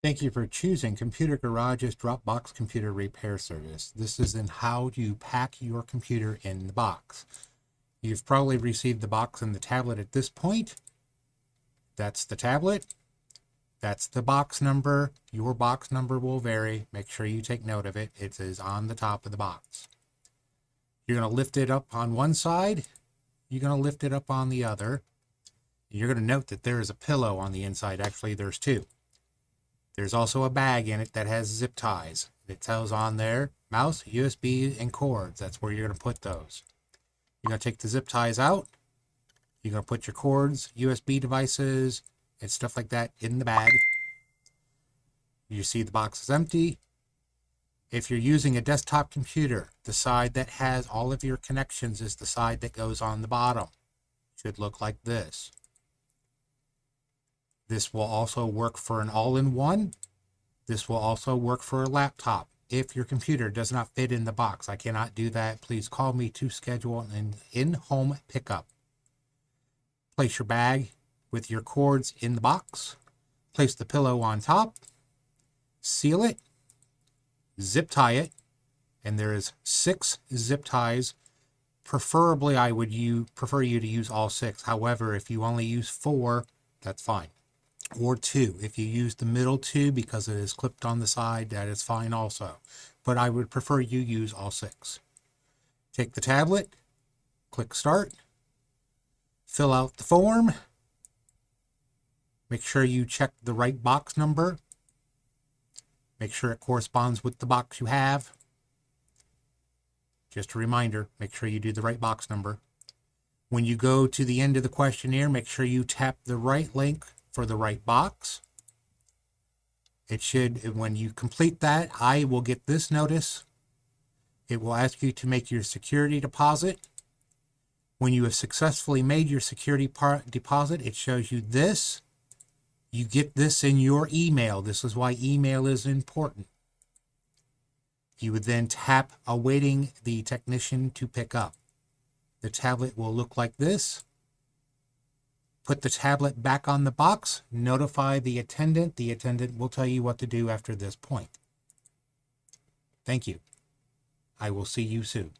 Thank you for choosing Computer Garage's Dropbox Computer Repair Service. This is in how you pack your computer in the box. You've probably received the box and the tablet at this point. That's the tablet. That's the box number. Your box number will vary. Make sure you take note of it. It is on the top of the box. You're going to lift it up on one side. You're going to lift it up on the other. You're going to note that there is a pillow on the inside. Actually, there's two. There's also a bag in it that has zip ties. It tells on there, mouse, USB, and cords. That's where you're going to put those. You're going to take the zip ties out. You're going to put your cords, USB devices, and stuff like that in the bag. You see the box is empty. If you're using a desktop computer, the side that has all of your connections is the side that goes on the bottom. It should look like this. This will also work for an all-in-one. This will also work for a laptop. If your computer does not fit in the box, I cannot do that. Please call me to schedule an in-home pickup. Place your bag with your cords in the box. Place the pillow on top. Seal it. Zip tie it. And there is 6 zip ties. Preferably, I would prefer you to use all 6. However, if you only use 4, that's fine. Or 2. If you use the middle 2 because it is clipped on the side, that is fine also. But I would prefer you use all 6. Take the tablet, click Start, fill out the form, make sure you check the right box number, make sure it corresponds with the box you have. Just a reminder, make sure you do the right box number. When you go to the end of the questionnaire, make sure you tap the right link for the right box. It should, when you complete that, I will get this notice. It will ask you to make your security deposit. When you have successfully made your security deposit, it shows you this. You get this in your email. This is why email is important. You would then tap awaiting the technician to pick up. The tablet will look like this. Put the tablet back on the box, notify the attendant. The attendant will tell you what to do after this point. Thank you. I will see you soon.